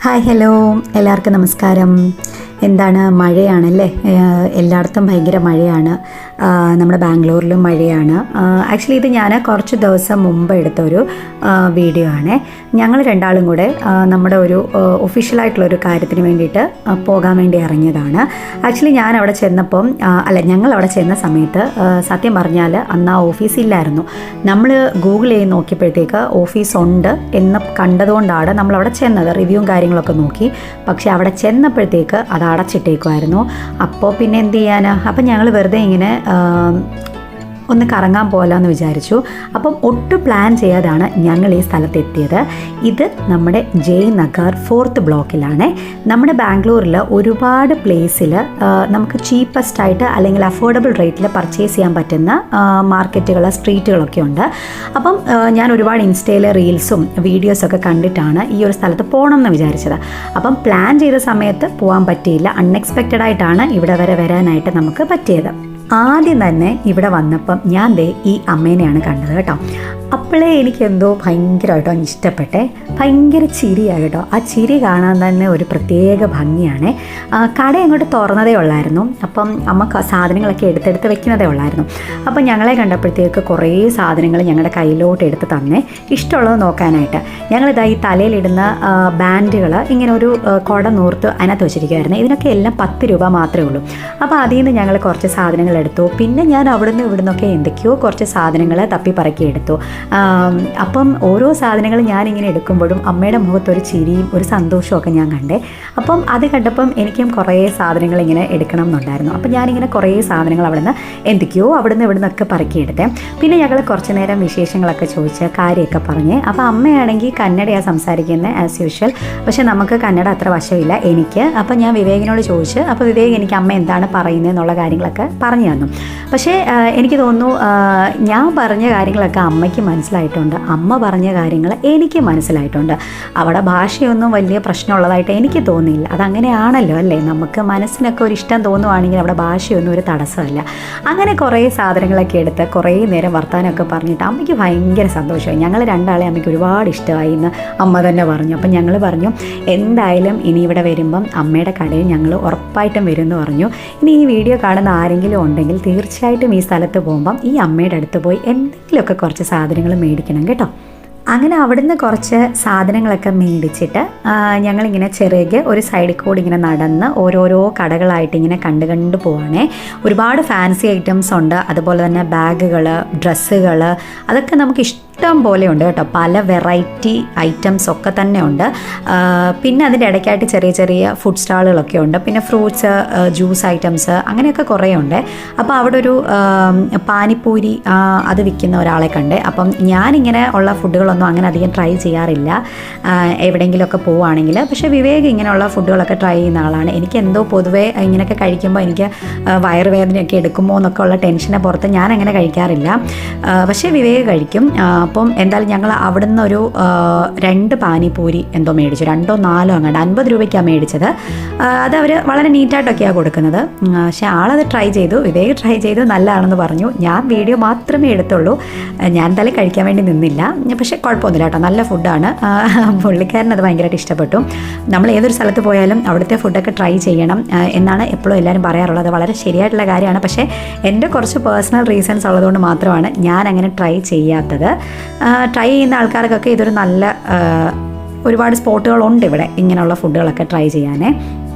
Hi hello എല്ലാവർക്കും നമസ്കാരം. എന്താണ് മഴയാണല്ലേ, എല്ലായിടത്തും ഭയങ്കര മഴയാണ്. നമ്മുടെ ബാംഗ്ലൂരിലും മഴയാണ്. ആക്ച്വലി ഇത് ഞാൻ കുറച്ച് ദിവസം മുമ്പ് എടുത്തൊരു വീഡിയോ ആണ്. ഞങ്ങൾ രണ്ടാളും കൂടെ നമ്മുടെ ഒരു ഒഫീഷ്യലായിട്ടുള്ളൊരു കാര്യത്തിന് വേണ്ടിയിട്ട് പോകാൻ വേണ്ടി ഇറങ്ങിയതാണ്. ആക്ച്വലി ഞാൻ അവിടെ ചെന്നപ്പം ഞങ്ങൾ അവിടെ ചെന്ന സമയത്ത് സത്യം പറഞ്ഞാൽ അന്ന് ആ ഓഫീസ് ഇല്ലായിരുന്നു. നമ്മൾ ഗൂഗിൾ ചെയ്ത് നോക്കിയപ്പോഴത്തേക്ക് ഓഫീസ് ഉണ്ട് എന്ന് കണ്ടതുകൊണ്ടാണ് നമ്മളവിടെ ചെന്നത്. റിവ്യൂവും കാര്യങ്ങളൊക്കെ നോക്കി. പക്ഷേ അവിടെ ചെന്നപ്പോഴത്തേക്ക് അത് അടച്ചിട്ടേക്കുമായിരുന്നു. അപ്പോൾ പിന്നെ എന്ത് ചെയ്യാനാ, അപ്പം ഞങ്ങൾ വെറുതെ ഇങ്ങനെ ഒന്ന് കറങ്ങാൻ പോകാമെന്ന് വിചാരിച്ചു. അപ്പം ഒട്ടും പ്ലാൻ ചെയ്യാതാണ് ഞങ്ങൾ ഈ സ്ഥലത്തെത്തിയത്. ഇത് നമ്മുടെ ജയനഗർ 4th ബ്ലോക്കിലാണ്. നമ്മുടെ ബാംഗ്ലൂരിൽ ഒരുപാട് പ്ലേസിൽ നമുക്ക് ചീപ്പസ്റ്റ് ആയിട്ട് അല്ലെങ്കിൽ അഫോർഡബിൾ റേറ്റിൽ പർച്ചേസ് ചെയ്യാൻ പറ്റുന്ന മാർക്കറ്റുകൾ, സ്ട്രീറ്റുകളൊക്കെ ഉണ്ട്. അപ്പം ഞാൻ ഒരുപാട് ഇൻസ്റ്റയിൽ റീൽസും വീഡിയോസൊക്കെ കണ്ടിട്ടാണ് ഈ ഒരു സ്ഥലത്ത് പോകണം എന്ന് വിചാരിച്ചത്. അപ്പം പ്ലാൻ ചെയ്ത സമയത്ത് പോകാൻ പറ്റിയില്ല. അൺഎക്സ്പെക്റ്റഡ് ആയിട്ടാണ് ഇവിടെ വരെ വരാനായിട്ട് നമുക്ക് പറ്റിയത്. ആദ്യം തന്നെ ഇവിടെ വന്നപ്പം ഞാൻ ഈ അമ്മേനെയാണ് കണ്ടത് കേട്ടോ. അപ്പോഴേ എനിക്കെന്തോ ഭയങ്കരമായിട്ടോ ഇഷ്ടപ്പെട്ടെ. ഭയങ്കര ചിരിയാണ് കേട്ടോ. ആ ചിരി കാണാൻ തന്നെ ഒരു പ്രത്യേക ഭംഗിയാണ്. കട അങ്ങോട്ട് തുറന്നതേ ഉള്ളായിരുന്നു. അപ്പം അമ്മ സാധനങ്ങളൊക്കെ എടുത്തെടുത്ത് വെക്കുന്നതേ ഉള്ളായിരുന്നു. അപ്പം ഞങ്ങളെ കണ്ടപ്പോഴത്തേക്ക് കുറേ സാധനങ്ങൾ ഞങ്ങളുടെ കയ്യിലോട്ട് എടുത്ത് തന്നെ ഇഷ്ടമുള്ളത് നോക്കാനായിട്ട്. ഞങ്ങളിതാ ഈ തലയിലിടുന്ന ബാൻഡുകൾ ഇങ്ങനെ ഒരു കുട നൂർത്ത് അതിനകത്ത് വെച്ചിരിക്കുമായിരുന്നു. ഇതിനൊക്കെ എല്ലാം 10 രൂപ മാത്രമേ ഉള്ളൂ. അപ്പോൾ അതിൽ നിന്ന് ഞങ്ങൾ കുറച്ച് സാധനങ്ങൾ എടുത്തു. പിന്നെ ഞാൻ അവിടുന്ന് ഇവിടുന്നൊക്കെ എന്തൊക്കെയോ കുറച്ച് സാധനങ്ങൾ തപ്പിപ്പറക്കി എടുത്തു. അപ്പം ഓരോ സാധനങ്ങൾ ഞാനിങ്ങനെ എടുക്കുമ്പോഴും അമ്മയുടെ മുഖത്തൊരു ചിരിയും ഒരു സന്തോഷമൊക്കെ ഞാൻ കണ്ടേ. അപ്പം അത് കണ്ടപ്പം എനിക്കും കുറേ സാധനങ്ങൾ ഇങ്ങനെ എടുക്കണം എന്നുണ്ടായിരുന്നു. അപ്പം ഞാനിങ്ങനെ കുറേ സാധനങ്ങൾ അവിടുന്ന് എന്തൊക്കെയോ അവിടുന്ന് ഇവിടുന്നൊക്കെ പറക്കിയെടുത്തേ. പിന്നെ ഞങ്ങൾ കുറച്ച് നേരം വിശേഷങ്ങളൊക്കെ ചോദിച്ച് കാര്യമൊക്കെ പറഞ്ഞ്. അപ്പോൾ അമ്മയാണെങ്കിൽ കന്നഡയാണ് സംസാരിക്കുന്നത് ആസ് യൂഷ്വൽ. പക്ഷേ നമുക്ക് കന്നഡ അത്ര വശമില്ല എനിക്ക്. അപ്പം ഞാൻ വിവേകിനോട് ചോദിച്ച്, അപ്പോൾ വിവേക് എനിക്ക് അമ്മ എന്താണ് പറയുന്നത് എന്നുള്ള കാര്യങ്ങളൊക്കെ പറഞ്ഞു തന്നു. പക്ഷേ എനിക്ക് തോന്നുന്നു ഞാൻ പറഞ്ഞ കാര്യങ്ങളൊക്കെ അമ്മയ്ക്ക് മനസ്സിലായിട്ടുണ്ട്, അമ്മ പറഞ്ഞ കാര്യങ്ങൾ എനിക്ക് മനസ്സിലായിട്ടുണ്ട്. അവിടെ ഭാഷയൊന്നും വലിയ പ്രശ്നമുള്ളതായിട്ട് എനിക്ക് തോന്നിയില്ല. അതങ്ങനെയാണല്ലോ അല്ലേ, നമുക്ക് മനസ്സിനൊക്കെ ഒരു ഇഷ്ടം തോന്നുവാണെങ്കിൽ അവിടെ ഭാഷയൊന്നും ഒരു തടസ്സമല്ല. അങ്ങനെ കുറേ സാധനങ്ങളൊക്കെ എടുത്ത് കുറേ നേരം വർത്താനമൊക്കെ പറഞ്ഞിട്ട് അമ്മയ്ക്ക് ഭയങ്കര സന്തോഷമായി. ഞങ്ങൾ രണ്ടാളെ അമ്മയ്ക്ക് ഒരുപാട് ഇഷ്ടമായി എന്ന് അമ്മ തന്നെ പറഞ്ഞു. അപ്പം ഞങ്ങൾ പറഞ്ഞു എന്തായാലും ഇനി ഇവിടെ വരുമ്പം അമ്മയുടെ കടയിൽ ഞങ്ങൾ ഉറപ്പായിട്ടും വരുമെന്ന് പറഞ്ഞു. ഇനി ഈ വീഡിയോ കാണുന്ന ആരെങ്കിലും ഉണ്ടെങ്കിൽ തീർച്ചയായിട്ടും ഈ സ്ഥലത്ത് പോകുമ്പം ഈ അമ്മയുടെ അടുത്ത് പോയി എന്തെങ്കിലുമൊക്കെ കുറച്ച് സാധനങ്ങൾ മേടിക്കണം കേട്ടോ. അങ്ങനെ അവിടുന്ന് കുറച്ച് സാധനങ്ങളൊക്കെ മേടിച്ചിട്ട് ഞങ്ങളിങ്ങനെ ചെറിയ ഒരു സൈഡിൽ കൂടി ഇങ്ങനെ നടന്ന് ഓരോരോ കടകളായിട്ട് ഇങ്ങനെ കണ്ടു പോവാണേ. ഒരുപാട് ഫാൻസി ഐറ്റംസ് ഉണ്ട്, അതുപോലെ തന്നെ ബാഗുകൾ, ഡ്രസ്സുകൾ, അതൊക്കെ നമുക്ക് ഇഷ്ടം പോലെ ഉണ്ട് കേട്ടോ. പല വെറൈറ്റി ഐറ്റംസ് ഒക്കെ തന്നെ ഉണ്ട്. പിന്നെ അതിൻ്റെ ഇടയ്ക്കായിട്ട് ചെറിയ ചെറിയ ഫുഡ് സ്റ്റാളുകളൊക്കെ ഉണ്ട്. പിന്നെ ഫ്രൂട്ട്സ്, ജ്യൂസ് ഐറ്റംസ്, അങ്ങനെയൊക്കെ കുറേ ഉണ്ട്. അപ്പോൾ അവിടെ ഒരു പാനിപ്പൂരി അത് വിൽക്കുന്ന ഒരാളെ കണ്ടേ. അപ്പം ഞാനിങ്ങനെ ഉള്ള ഫുഡുകളൊന്നും അങ്ങനെ അധികം ട്രൈ ചെയ്യാറില്ല എവിടെയെങ്കിലുമൊക്കെ പോവുകയാണെങ്കിൽ. പക്ഷേ വിവേക് ഇങ്ങനെയുള്ള ഫുഡുകളൊക്കെ ട്രൈ ചെയ്യുന്ന ആളാണ്. എനിക്ക് എന്തോ പൊതുവേ ഇങ്ങനെയൊക്കെ കഴിക്കുമ്പോൾ എനിക്ക് വയറുവേദനയൊക്കെ എടുക്കുമോ എന്നൊക്കെ ഉള്ള ടെൻഷനെ പുറത്ത് ഞാൻ അങ്ങനെ കഴിക്കാറില്ല. പക്ഷേ വിവേക് കഴിക്കും. അപ്പം എന്തായാലും ഞങ്ങൾ അവിടെ നിന്ന് ഒരു 2 പാനിപ്പൂരി എന്തോ മേടിച്ചു, 2 or 4 അങ്ങോട്ട് 50 രൂപയ്ക്കാണ് മേടിച്ചത്. അത് അവർ വളരെ നീറ്റായിട്ടൊക്കെയാണ് കൊടുക്കുന്നത്. പക്ഷേ ആളത് ട്രൈ ചെയ്തു, വിവേക് ട്രൈ ചെയ്തു, നല്ലതാണെന്ന് പറഞ്ഞു. ഞാൻ വീഡിയോ മാത്രമേ എടുത്തുള്ളൂ, ഞാൻ എന്തായാലും കഴിക്കാൻ വേണ്ടി നിന്നില്ല. പക്ഷേ കുഴപ്പമൊന്നുമില്ല കേട്ടോ, നല്ല ഫുഡാണ്. പുള്ളിക്കാരനത് ഭയങ്കരമായിട്ട് ഇഷ്ടപ്പെട്ടു. നമ്മൾ ഏതൊരു സ്ഥലത്ത് പോയാലും അവിടുത്തെ ഫുഡൊക്കെ ട്രൈ ചെയ്യണം എന്നാണ് എപ്പോഴും എല്ലാവരും പറയാറുള്ളത്. വളരെ ശരിയായിട്ടുള്ള കാര്യമാണ്. പക്ഷേ എൻ്റെ കുറച്ച് പേഴ്സണൽ റീസൺസ് ഉള്ളതുകൊണ്ട് മാത്രമാണ് ഞാൻ അങ്ങനെ ട്രൈ ചെയ്യാത്തത്. ട്രൈ ചെയ്യുന്ന ആൾക്കാർക്കൊക്കെ ഇതൊരു നല്ല ഒരുപാട് സ്പോട്ടുകളുണ്ട് ഇവിടെ ഇങ്ങനെയുള്ള ഫുഡുകളൊക്കെ ട്രൈ ചെയ്യാനേ.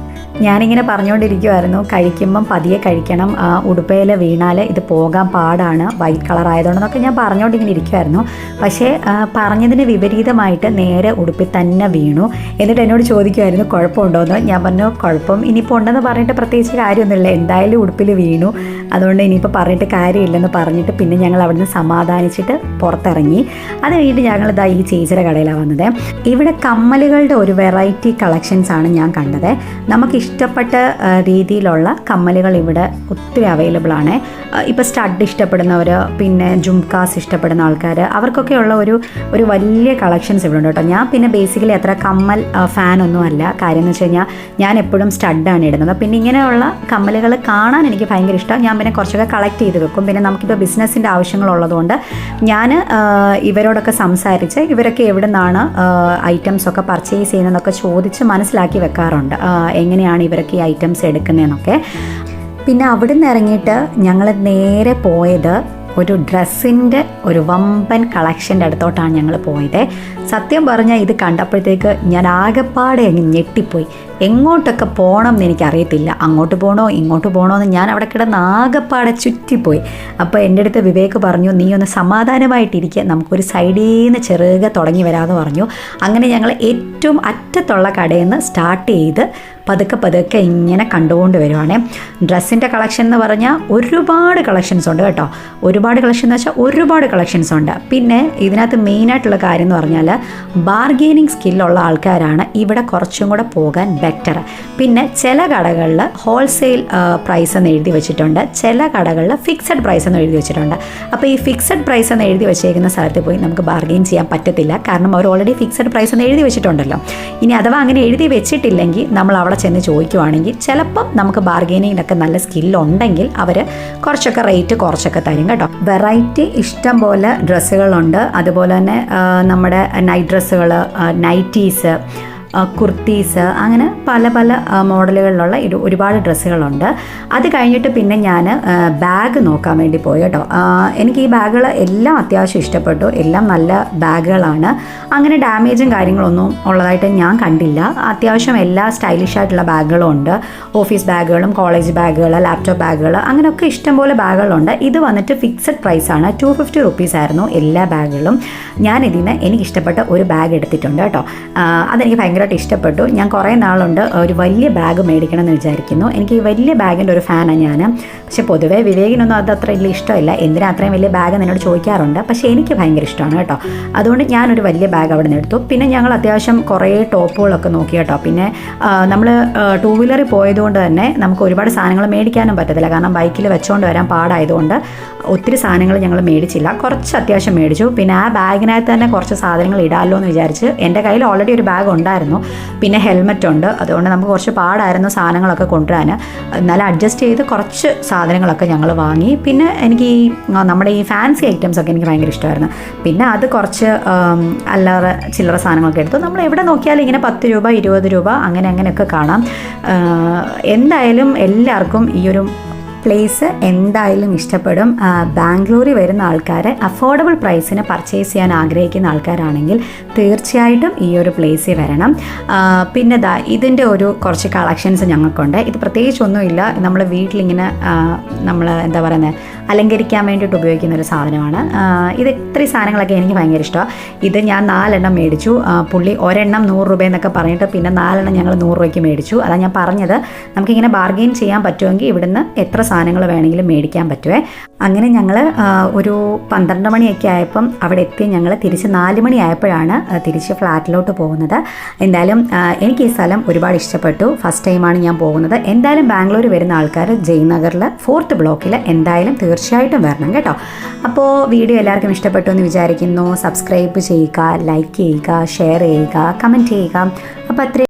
ഞാനിങ്ങനെ പറഞ്ഞുകൊണ്ടിരിക്കുമായിരുന്നു, കഴിക്കുമ്പം പതിയെ കഴിക്കണം, ഉടുപ്പയിൽ വീണാൽ ഇത് പോകാൻ പാടാണ്, വൈറ്റ് കളർ ആയതുകൊണ്ടെന്നൊക്കെ ഞാൻ പറഞ്ഞുകൊണ്ടിങ്ങനെ ഇരിക്കുമായിരുന്നു. പക്ഷേ പറഞ്ഞതിന് വിപരീതമായിട്ട് നേരെ ഉടുപ്പിൽ തന്നെ വീണു. എന്നിട്ട് എന്നോട് ചോദിക്കുമായിരുന്നു കുഴപ്പമുണ്ടോയെന്ന്. ഞാൻ പറഞ്ഞു കുഴപ്പം ഇനിയിപ്പോൾ ഉണ്ടെന്ന് പറഞ്ഞിട്ട് പ്രത്യേകിച്ച് കാര്യമൊന്നുമില്ല, എന്തായാലും ഉടുപ്പിൽ വീണു, അതുകൊണ്ട് ഇനിയിപ്പോൾ പറഞ്ഞിട്ട് കാര്യമില്ലെന്ന് പറഞ്ഞിട്ട് പിന്നെ ഞങ്ങൾ അവിടുന്ന് സമാധാനിച്ചിട്ട് പുറത്തിറങ്ങി. അത് കഴിഞ്ഞിട്ട് ഞങ്ങളിതാ ഈ ചേച്ചിയുടെ കടയിലാണ് വന്നത്. ഇവിടെ കമ്മലുകളുടെ ഒരു വെറൈറ്റി കളക്ഷൻസാണ് ഞാൻ കണ്ടത്. നമുക്ക് ഇഷ്ടപ്പെട്ട രീതിയിലുള്ള കമ്മലുകൾ ഇവിടെ ഒത്തിരി അവൈലബിൾ ആണ്. ഇപ്പോൾ സ്റ്റഡ് ഇഷ്ടപ്പെടുന്നവർ, പിന്നെ ജുംകാസ് ഇഷ്ടപ്പെടുന്ന ആൾക്കാർ, അവർക്കൊക്കെയുള്ള ഒരു വലിയ കളക്ഷൻസ് ഇവിടെ ഉണ്ട് കേട്ടോ. ഞാൻ പിന്നെ ബേസിക്കലി അത്ര കമ്മൽ ഫാനൊന്നും അല്ല. കാര്യം എന്ന് വെച്ച് കഴിഞ്ഞാൽ ഞാൻ എപ്പോഴും സ്റ്റഡാണ് ഇടുന്നത്. പിന്നെ ഇങ്ങനെയുള്ള കമ്മലുകൾ കാണാൻ എനിക്ക് ഭയങ്കര ഇഷ്ടം. ഞാൻ പിന്നെ കുറച്ചൊക്കെ കളക്ട് ചെയ്ത് വെക്കും. പിന്നെ നമുക്കിപ്പോൾ ബിസിനസ്സിൻ്റെ ആവശ്യങ്ങളുള്ളതുകൊണ്ട് ഞാൻ ഇവരോടൊക്കെ സംസാരിച്ച് ഇവരൊക്കെ എവിടെ നിന്നാണ് ഐറ്റംസൊക്കെ പർച്ചേസ് ചെയ്യുന്നതെന്നൊക്കെ ചോദിച്ച് മനസ്സിലാക്കി വെക്കാറുണ്ട്, എങ്ങനെയാണ് ഇവരൊക്കെ ഈ ഐറ്റംസ് എടുക്കുന്നതെന്നൊക്കെ. പിന്നെ അവിടെ നിന്ന് ഇറങ്ങിയിട്ട് ഞങ്ങൾ നേരെ പോയത് ഒരു ഡ്രസ്സിൻ്റെ ഒരു വമ്പൻ കളക്ഷൻ്റെ അടുത്തോട്ടാണ് ഞങ്ങൾ പോയത്. സത്യം പറഞ്ഞാൽ ഇത് കണ്ടപ്പോഴത്തേക്ക് ഞാൻ ആകെപ്പാടെ അങ്ങ് ഞെട്ടിപ്പോയി. എങ്ങോട്ടൊക്കെ പോകണം എന്ന് എനിക്കറിയത്തില്ല, അങ്ങോട്ട് പോകണോ ഇങ്ങോട്ട് പോകണോ എന്ന് ഞാൻ അവിടെ കിടന്ന് ആകെപ്പാടെ ചുറ്റിപ്പോയി. അപ്പോൾ എൻ്റെ അടുത്ത് വിവേക് പറഞ്ഞു, നീ ഒന്ന് സമാധാനമായിട്ടിരിക്കുക, നമുക്കൊരു സൈഡിൽ നിന്ന് ചെറുകെ തുടങ്ങി വരാമെന്ന് പറഞ്ഞു. അങ്ങനെ ഞങ്ങൾ ഏറ്റവും അറ്റത്തുള്ള കടയിൽ നിന്ന് സ്റ്റാർട്ട് ചെയ്ത് പതുക്കെ ഇങ്ങനെ കണ്ടുകൊണ്ട് വരുവാണേ. ഡ്രസ്സിൻ്റെ കളക്ഷൻ എന്ന് പറഞ്ഞാൽ ഒരുപാട് കളക്ഷൻസ് ഉണ്ട് കേട്ടോ. ഒരുപാട് കളക്ഷൻ എന്ന് വെച്ചാൽ ഒരുപാട് കളക്ഷൻസ് ഉണ്ട്. പിന്നെ ഇതിനകത്ത് മെയിനായിട്ടുള്ള കാര്യം എന്ന് പറഞ്ഞാൽ ബാർഗെയിനിങ് സ്കില്ലുള്ള ആൾക്കാരാണ് ഇവിടെ കുറച്ചും കൂടെ പോകാൻ ബെറ്റർ. പിന്നെ ചില കടകളിൽ ഹോൾസെയിൽ പ്രൈസ് എന്ന് എഴുതി വെച്ചിട്ടുണ്ട്, ചില കടകളിൽ ഫിക്സഡ് പ്രൈസ് എന്ന് എഴുതി വെച്ചിട്ടുണ്ട്. അപ്പോൾ ഈ ഫിക്സഡ് പ്രൈസ് എന്ന് എഴുതി വെച്ചേക്കുന്ന സ്ഥലത്ത് പോയി നമുക്ക് ബാർഗെയിൻ ചെയ്യാൻ പറ്റത്തില്ല, കാരണം അവർ ഓൾറെഡി ഫിക്സഡ് പ്രൈസ് എന്ന് എഴുതി വെച്ചിട്ടുണ്ടല്ലോ. ഇനി അഥവാ അങ്ങനെ എഴുതി വെച്ചിട്ടില്ലെങ്കിൽ നമ്മൾ അവിടെ ചെന്ന് ചോദിക്കുവാണെങ്കിൽ ചിലപ്പം നമുക്ക് ബാർഗെയിനിങ്ങിലൊക്കെ നല്ല സ്കില്ലുണ്ടെങ്കിൽ അവർ കുറച്ചൊക്കെ റേറ്റ് കുറച്ചൊക്കെ തരും കേട്ടോ. വെറൈറ്റി ഇഷ്ടം പോലെ ഡ്രസ്സുകളുണ്ട്. അതുപോലെ തന്നെ നമ്മുടെ നൈറ്റ് ഡ്രസ്സുകൾ, നൈറ്റീസ്, കുർത്തീസ്, അങ്ങനെ പല പല മോഡലുകളിലുള്ള ഒരുപാട് ഡ്രസ്സുകളുണ്ട്. അത് കഴിഞ്ഞിട്ട് പിന്നെ ഞാൻ ബാഗ് നോക്കാൻ വേണ്ടി പോയി കേട്ടോ. എനിക്ക് ഈ ബാഗുകൾ എല്ലാം അത്യാവശ്യം ഇഷ്ടപ്പെട്ടു, എല്ലാം നല്ല ബാഗുകളാണ്. അങ്ങനെ ഡാമേജും കാര്യങ്ങളൊന്നും ഉള്ളതായിട്ട് ഞാൻ കണ്ടില്ല. അത്യാവശ്യം എല്ലാ സ്റ്റൈലിഷ് ആയിട്ടുള്ള ബാഗുകളും ഉണ്ട്. ഓഫീസ് ബാഗുകളും കോളേജ് ബാഗുകൾ, ലാപ്ടോപ്പ് ബാഗുകൾ, അങ്ങനെയൊക്കെ ഇഷ്ടംപോലെ ബാഗുകളുണ്ട്. ഇത് വന്നിട്ട് ഫിക്സഡ് പ്രൈസാണ്, 250 റുപ്പീസ് ആയിരുന്നു എല്ലാ ബാഗുകളും. ഞാനിതിൽ നിന്ന് എനിക്കിഷ്ടപ്പെട്ട ഒരു ബാഗ് എടുത്തിട്ടുണ്ട് കേട്ടോ. അതെനിക്ക് ഭയങ്കരമായിട്ട് ഇഷ്ടപ്പെട്ടു. ഞാൻ കുറേ നാളുണ്ട് ഒരു വലിയ ബാഗ് മേടിക്കണം എന്ന് വിചാരിക്കുന്നു. എനിക്ക് ഈ വലിയ ബാഗിൻ്റെ ഒരു ഫാനാണ് ഞാൻ. പക്ഷെ പൊതുവേ വിവേകിനൊന്നും അത് അത്ര വലിയ ഇഷ്ടമില്ല. എന്തിനാ അത്രയും വലിയ ബാഗ് എന്നോട് ചോദിക്കാറുണ്ട്. പക്ഷേ എനിക്ക് ഭയങ്കര ഇഷ്ടമാണ് കേട്ടോ. അതുകൊണ്ട് ഞാനൊരു വലിയ ബാഗ് അവിടെ നിന്ന് എടുത്തു. പിന്നെ ഞങ്ങൾ അത്യാവശ്യം കുറേ ടോപ്പുകളൊക്കെ നോക്കി കേട്ടോ. പിന്നെ നമ്മൾ 2 വീലറിൽ പോയതുകൊണ്ട് തന്നെ നമുക്ക് ഒരുപാട് സാധനങ്ങൾ മേടിക്കാനും പറ്റത്തില്ല, കാരണം ബൈക്കിൽ വെച്ചുകൊണ്ട് വരാൻ പാടായതുകൊണ്ട് ഒത്തിരി സാധനങ്ങൾ ഞങ്ങൾ മേടിച്ചില്ല, കുറച്ച് അത്യാവശ്യം മേടിച്ചു. പിന്നെ ആ ബാഗിനകത്ത് തന്നെ കുറച്ച് സാധനങ്ങൾ ഇടാമല്ലോ എന്ന് വിചാരിച്ച് എൻ്റെ കയ്യിൽ ഓൾറെഡി ഒരു ബാഗ് ഉണ്ടായിരുന്നു, പിന്നെ ഹെൽമെറ്റ് ഉണ്ട്. അതുകൊണ്ട് നമുക്ക് കുറച്ച് പാടായിരുന്നു സാധനങ്ങളൊക്കെ കൊണ്ടുവരാൻ. എന്നാലും അഡ്ജസ്റ്റ് ചെയ്ത് കുറച്ച് സാധനങ്ങളൊക്കെ ഞങ്ങൾ വാങ്ങി. പിന്നെ എനിക്ക് ഈ നമ്മുടെ ഈ ഫാൻസി ഐറ്റംസ് ഒക്കെ എനിക്ക് ഭയങ്കര ഇഷ്ടമായിരുന്നു. പിന്നെ അത് കുറച്ച് അല്ലാതെ ചില്ലറ സാധനങ്ങളൊക്കെ എടുത്തു. നമ്മൾ എവിടെ നോക്കിയാലും ഇങ്ങനെ 10 രൂപ 20 രൂപ അങ്ങനെയൊക്കെ കാണാം. എന്തായാലും എല്ലാവർക്കും ഈ ഒരു പ്ലേസ് എന്തായാലും ഇഷ്ടപ്പെടും. ബാംഗ്ലൂരിൽ വരുന്ന ആൾക്കാർ അഫോർഡബിൾ പ്രൈസിന് പർച്ചേസ് ചെയ്യാൻ ആഗ്രഹിക്കുന്ന ആൾക്കാരാണെങ്കിൽ തീർച്ചയായിട്ടും ഈ ഒരു പ്ലേസിൽ വരണം. പിന്നെ ഇതിൻ്റെ ഒരു കുറച്ച് കളക്ഷൻസ് ഞങ്ങൾക്കുണ്ട്. ഇത് പ്രത്യേകിച്ചൊന്നുമില്ല, നമ്മൾ വീട്ടിലിങ്ങനെ നമ്മൾ എന്താ പറയുന്നത് അലങ്കരിക്കാൻ വേണ്ടിയിട്ട് ഉപയോഗിക്കുന്ന ഒരു സാധനമാണ്. ഇത് ഇത്രയും സാധനങ്ങളൊക്കെ എനിക്ക് ഭയങ്കര ഇഷ്ടമാണ്. ഇത് ഞാൻ 4 എണ്ണം മേടിച്ചു. പുള്ളി ഒരെണ്ണം 100 രൂപ എന്നൊക്കെ പറഞ്ഞിട്ട് പിന്നെ 4 എണ്ണം ഞങ്ങൾ 100 രൂപയ്ക്ക് മേടിച്ചു. അതാണ് ഞാൻ പറഞ്ഞത്, നമുക്കിങ്ങനെ ബാർഗെയിൻ ചെയ്യാൻ പറ്റുമെങ്കിൽ ഇവിടുന്ന് എത്ര സാധനങ്ങൾ വേണമെങ്കിലും മേടിക്കാൻ പറ്റുമേ. അങ്ങനെ ഞങ്ങൾ ഒരു 12 മണിയൊക്കെ ആയപ്പം അവിടെ എത്തി. ഞങ്ങൾ തിരിച്ച് 4 മണി ആയപ്പോഴാണ് തിരിച്ച് ഫ്ലാറ്റിലോട്ട് പോകുന്നത്. എന്തായാലും എനിക്ക് ഈ സ്ഥലം ഒരുപാട് ഇഷ്ടപ്പെട്ടു. ഫസ്റ്റ് ടൈമാണ് ഞാൻ പോകുന്നത്. എന്തായാലും ബാംഗ്ലൂർ വരുന്ന ആൾക്കാർ ജയ്നഗറിൽ 4th ബ്ലോക്കിൽ എന്തായാലും തീർച്ചയായിട്ടും വരണം കേട്ടോ. അപ്പോൾ വീഡിയോ എല്ലാവർക്കും ഇഷ്ടപ്പെട്ടു എന്ന് വിചാരിക്കുന്നു. സബ്സ്ക്രൈബ് ചെയ്യുക, ലൈക്ക് ചെയ്യുക, ഷെയർ ചെയ്യുക, കമൻറ്റ് ചെയ്യുക. അപ്പോൾ അത്രയും